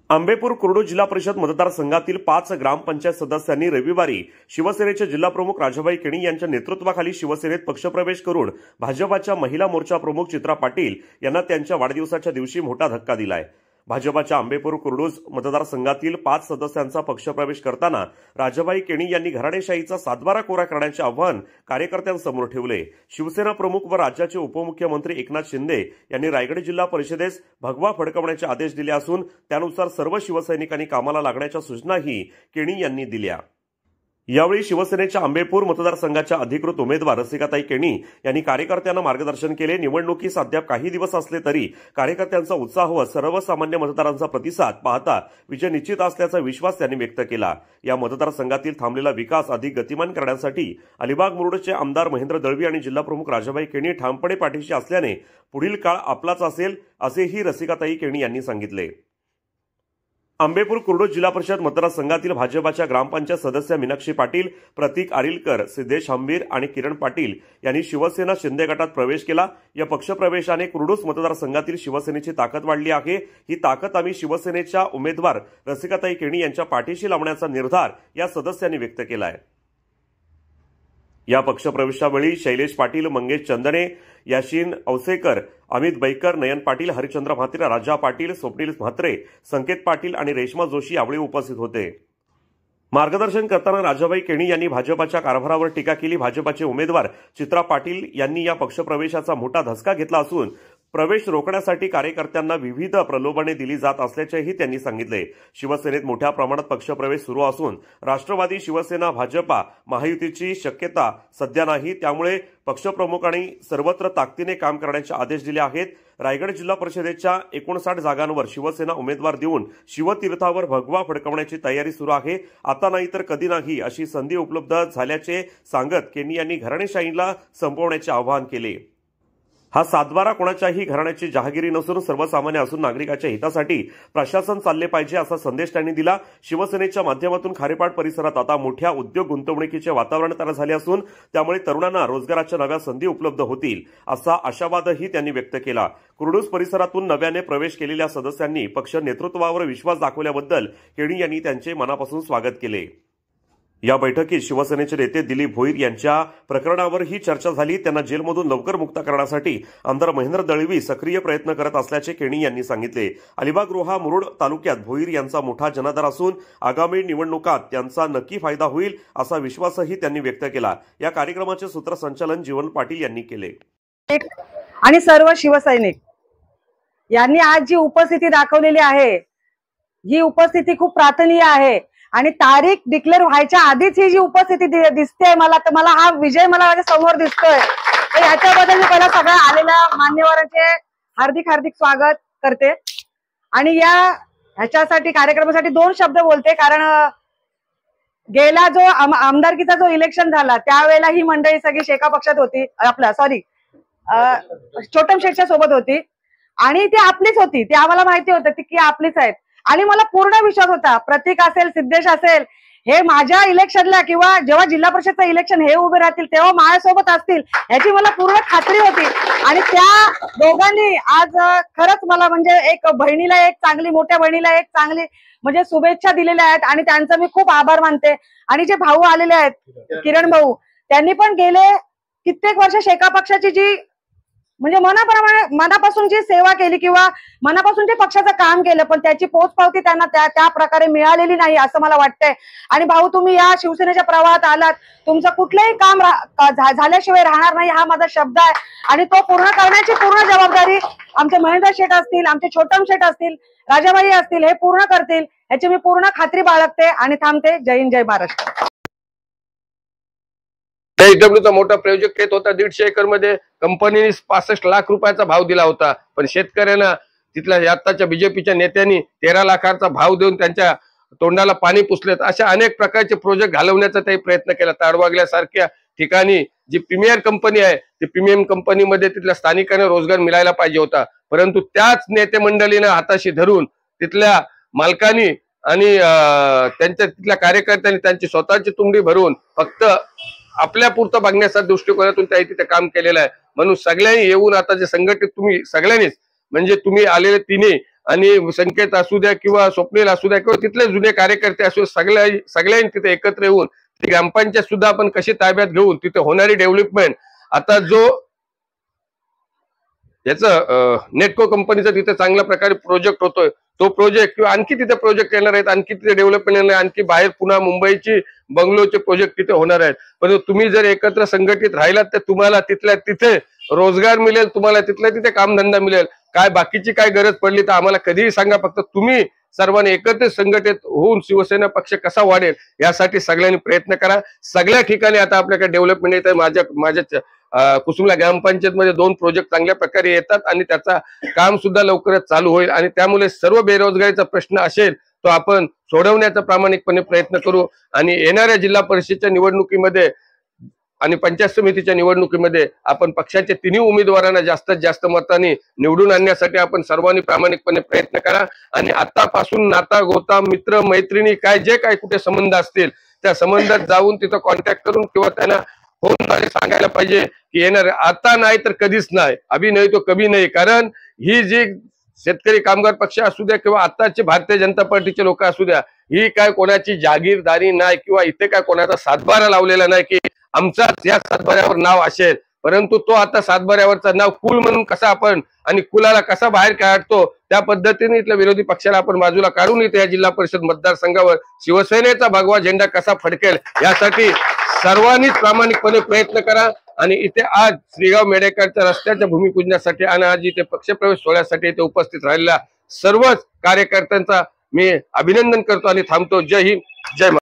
आंबेपूर कुर्डू जिल्हा परिषद मतदारसंघातील 5 ग्रामपंचायत सदस्यांनी रविवारी शिवसेनेचे जिल्हाप्रमुख राजाबाई केणी यांच्या नेतृत्वाखाली शिवसेनेत पक्षप्रवेश करून भाजपाच्या महिला मोर्चा प्रमुख चित्रा पाटील यांना त्यांच्या वाढदिवसाच्या दिवशी मोठा धक्का दिलाय। भाजपाच्या आंबेपूर कुर्डू मतदारसंघातील 5 सदस्यांचा पक्षप्रवेश करताना राजाबाई केणी यांनी घराणेशाहीचा सातबारा कोरा करण्याचे आव्हान कार्यकर्त्यांसमोर ठेवले। शिवसेना प्रमुख व राज्याचे उपमुख्यमंत्री एकनाथ शिंदे यांनी रायगड जिल्हा परिषदेस भगवा फडकवण्याचे आदेश दिले असून त्यानुसार सर्व शिवसैनिकांनी कामाला लागण्याच्या सूचनाही केणी यांनी दिल्या। यावेळी शिवसेनेच्या आंबेपूर मतदारसंघाच्या अधिकृत उमेदवार रसिकाताई केणी यांनी कार्यकर्त्यांना मार्गदर्शन केले। निवडणुकीस अद्याप काही दिवस असले तरी कार्यकर्त्यांचा उत्साह व सर्वसामान्य मतदारांचा प्रतिसाद पाहता विजय निश्चित असल्याचा विश्वास त्यांनी व्यक्त केला। या मतदारसंघातील थांबलेला विकास अधिक गतिमान करण्यासाठी अलिबाग मुरुडचे आमदार महेंद्र दळवी आणि जिल्हाप्रमुख राजाबाई केणी ठामपणे पाठीशी असल्याने पुढील काळ आपलाच असेल असेही रसिकाताई केणी यांनी सांगितले। आंबेपूर कुर्डू जिल्हा परिषद मतदारसंघातील भाजपाच्या ग्रामपंचायत सदस्य मीनाक्षी पाटील, प्रतीक आरिलकर, सिद्धेश हंबीर आणि किरण पाटील यांनी शिवसेना शिंदे गटात प्रवेश केला। या पक्षप्रवेशाने कुर्डूस मतदारसंघातील शिवसेनेची ताकद वाढली आहे। ही ताकद आम्ही शिवसेनेच्या उमेदवार रसिकाताई केणी यांच्या पाठीशी लावण्याचा निर्धार या सदस्यांनी व्यक्त केला आहे। या पक्षप्रवेशावेळी शैलेश पाटील, मंगेश चंदने, याशीन औसेकर, अमित बैकर, नयन पाटील, हरिचंद्र म्हात्रे, राजा पाटील, स्वप्नील म्हात्रे, संकेत पाटील आणि रेश्मा जोशी यावेळी उपस्थित होते। मार्गदर्शन करताना राजाबाई केणी यांनी भाजपाच्या कारभारावर टीका केली। भाजपाचे उमेदवार चित्रा पाटील यांनी या पक्षप्रवेशाचा मोठा धसका घेतला असून प्रवेश रोखण्यासाठी कार्यकर्त्यांना विविध प्रलोभने दिली जात असल्याचेही त्यांनी सांगितले। शिवसेनेत मोठ्या प्रमाणात पक्षप्रवेश सुरू असून राष्ट्रवादी, शिवसेना, भाजपा महायुतीची शक्यता सध्या नाही, त्यामुळे पक्षप्रमुखांनी सर्वत्र ताकदीने काम करण्याचे आदेश दिले आहेत। रायगड जिल्हा परिषदेच्या 59 जागांवर शिवसेना उमेदवार देऊन शिवतीर्थावर भगवा फडकवण्याची तयारी सुरू आहे। आता नाही तर कधी नाही अशी संधी उपलब्ध झाल्याचे सांगत केणी यांनी घराणेशाहीला संपवण्याचे आवाहन केले। हा सातबारा कोणाच्याही घराण्याची जहागिरी नसून सर्वसामान्य असून नागरिकांच्या हितासाठी प्रशासन चालले पाहिजे असा संदेश त्यांनी दिला। शिवसेनेच्या माध्यमातून खारेपाट परिसरात आता मोठ्या उद्योग गुंतवणुकीचे वातावरण तयार झाले असून त्यामुळे तरुणांना रोजगाराच्या नव्या संधी उपलब्ध होतील असा आशावादही त्यांनी व्यक्त केला। कुर्डूस परिसरातून नव्याने प्रवेश केलेल्या सदस्यांनी पक्ष नेतृत्वावर विश्वास दाखवल्याबद्दल केणी यांनी त्यांचे मनापासून स्वागत केले। या बैठकीत शिवसेनेचे नेते दिलीप भोईर यांच्या प्रकरणावरही चर्चा झाली। त्यांना जेलमधून लवकर मुक्त करण्यासाठी आमदार महेंद्र दळवी सक्रिय प्रयत्न करत असल्याचे केणी यांनी सांगितले। अलिबाग रोहा मुरुड तालुक्यात भोईर यांचा मोठा जनाधार असून आगामी निवडणुकात त्यांचा नक्की फायदा होईल असा विश्वासही त्यांनी व्यक्त केला। या कार्यक्रमाचे सूत्रसंचालन जीवन पाटील यांनी केले। आणि सर्व शिवसैनिक यांनी आज जी उपस्थिती दाखवलेली आहे ही उपस्थिती खूप प्रार्थनीय आहे आणि तारीख डिक्लेअर व्हायच्या आधीच ही जी उपस्थिती दिसते मला, तर मला हा विजय माझ्या समोर दिसतोय। तर याच्याबद्दल मी पहिला सगळ्या आलेल्या मान्यवरांचे हार्दिक हार्दिक स्वागत करते आणि ह्याच्यासाठी कार्यक्रमासाठी 2 शब्द बोलते, कारण गेला जो आमदारकीचा जो इलेक्शन झाला त्यावेळेला ही मंडळी सगळी शेका पक्षात होती, छोटम शेखच्या सोबत होती आणि ती आपलीच होती, ती आम्हाला माहिती होतं की आपलीच आहेत आणि मला पूर्ण विश्वास होता प्रतीक असेल, सिद्धेश असेल, हे माझ्या इलेक्शनला किंवा जेव्हा जिल्हा परिषदचं इलेक्शन हे उभे राहतील तेव्हा माझ्यासोबत असतील याची मला पूर्ण खात्री होती। आणि त्या दोघांनी आज खरंच मला म्हणजे एक बहिणीला, एक चांगली मोठ्या बहिणीला एक चांगली म्हणजे शुभेच्छा दिलेल्या आहेत आणि त्यांचं मी खूप आभार मानते। आणि जे भाऊ आलेले आहेत किरण भाऊ, त्यांनी पण गेले कित्येक वर्ष शेका पक्षाची जी म्हणजे मनापासून जी सेवा केली किंवा मनापासून जे पक्षाचं काम केलं, पण त्याची पोचपावती त्यांना त्या प्रकारे मिळालेली नाही असं मला वाटतंय। आणि भाऊ, तुम्ही या शिवसेनेच्या प्रवाहात आलात, तुमचं कुठलंही काम झाल्याशिवाय राहणार नाही हा माझा शब्द आहे आणि तो पूर्ण करण्याची पूर्ण जबाबदारी आमचे महेंद्र शेठ असतील, आमचे छोटम शेठ असतील, राजाबाई असतील, हे पूर्ण करतील याची मी पूर्ण खात्री बाळगते आणि थांबते। जय हिंद, जय महाराष्ट्र। चा मोठा प्रोजेक्ट येत होता 150 एकर मध्ये, कंपनीने 65 लाख रुपयाचा भाव दिला होता, पण शेतकऱ्यांना तिथल्या आताच्या बीजेपीच्या नेत्यांनी 13 लाखाचा भाव देऊन त्यांच्या तोंडाला पाणी पुसलेत। अशा अनेक प्रकारचे प्रोजेक्ट घालवण्याचा ते प्रयत्न केला। ताडवागल्यासारख्या ठिकाणी जी प्रीमियर कंपनी आहे, ती प्रीमियम कंपनीमध्ये तिथल्या स्थानिकांना रोजगार मिळायला पाहिजे होता, परंतु त्याच नेते मंडळीने हाताशी धरून तिथल्या मालकांनी आणि त्यांच्या तिथल्या कार्यकर्त्यांनी त्यांची स्वतःची तुंबडी भरून फक्त आपल्या पुरतं बघण्याच्या दृष्टिकोनातून त्या तिथे काम केलेलं आहे। म्हणून सगळ्यांनी येऊन आता जे संघटित तुम्ही सगळ्यांनीच म्हणजे तुम्ही आलेले तिन्ही आणि संकेत असू द्या किंवा स्वप्नील असू द्या किंवा तिथले जुने कार्यकर्ते असू सगळ्यांनी तिथे एकत्र येऊन ती ग्रामपंचायत सुद्धा आपण कशी ताब्यात घेऊन तिथे होणारी डेव्हलपमेंट, आता जो याचं नेटको कंपनीचा तिथे चांगल्या प्रकारे प्रोजेक्ट होतोय, तो प्रोजेक्ट किंवा आणखी तिथे प्रोजेक्ट येणार आहेत, आणखी तिथे डेव्हलपमेंट येणार आहे, आणखी बाहेर पुन्हा मुंबईची बंगलोरचे प्रोजेक्ट तिथे होणार आहेत. पण तुम्ही जर एकत्र संघटित राहिलात तर तुम्हाला तिथल्या तिथे रोजगार मिळेल, तुम्हाला तिथल्या तिथे कामधंदा मिळेल. काय बाकीची काय गरज पडली तर आम्हाला कधीही सांगा, फक्त तुम्ही सर्वांनी एकत्रित संघटित होऊन शिवसेना पक्ष कसा वाढेल यासाठी सगळ्यांनी प्रयत्न करा. सगळ्या ठिकाणी आता आपल्याकडे डेव्हलपमेंट येत आहे. माझ्या कुसुमला ग्रामपंचायत मध्ये 2 प्रोजेक्ट चांगल्या प्रकारे येतात आणि त्याचा काम सुद्धा लवकरच चालू होईल आणि त्यामुळे सर्व बेरोजगारीचा प्रश्न असेल तो आपण सोडवण्याचा प्रामाणिकपणे प्रयत्न करू. आणि येणाऱ्या जिल्हा परिषदेच्या निवडणुकीमध्ये आणि पंचायत समितीच्या निवडणुकीमध्ये आपण पक्षाच्या तिन्ही उमेदवारांना जास्तीत जास्त मतांनी निवडून आणण्यासाठी आपण सर्वांनी प्रामाणिकपणे प्रयत्न करा. आणि आतापासून नाता गोता मित्र मैत्रिणी काय जे काय कुठे संबंध असतील त्या संबंधात जाऊन तिथं कॉन्टॅक्ट करून किंवा त्यांना फोनद्वारे सांगायला पाहिजे की येणार आता नाही तर कधीच नाही, अभी नाही तो कभी नाही. कारण ही जी शेतकरी कामगार पक्ष असू द्या किंवा आताचे भारतीय जनता पार्टीचे लोक असू द्या, ही काय कोणाची जागीरदारी नाही किंवा इथे काय कोणाचा सातबारा लावलेला नाही की आमचाच या सातबाऱ्यावर नाव असेल. परंतु तो आता सातबाऱ्यावरचा नाव कुल म्हणून कसा आपण आणि कुलाला कसा बाहेर काढतो त्या पद्धतीने इथल्या विरोधी पक्षाला आपण बाजूला काढून इथे या जिल्हा परिषद मतदारसंघावर शिवसेनेचा भगवा झेंडा कसा फडकेल यासाठी सर्वांनीच प्रामाणिकपणे प्रयत्न करा. आणि इथे आज श्रीगाव मेडेकरच्या रस्त्याच्या भूमिपूजनासाठी आणि आज इथे पक्षप्रवेश सोहळ्यासाठी इथे उपस्थित राहिलेल्या सर्वच कार्यकर्त्यांचा मी अभिनंदन करतो आणि थांबतो. जय हिंद, जय महाराष्ट्र.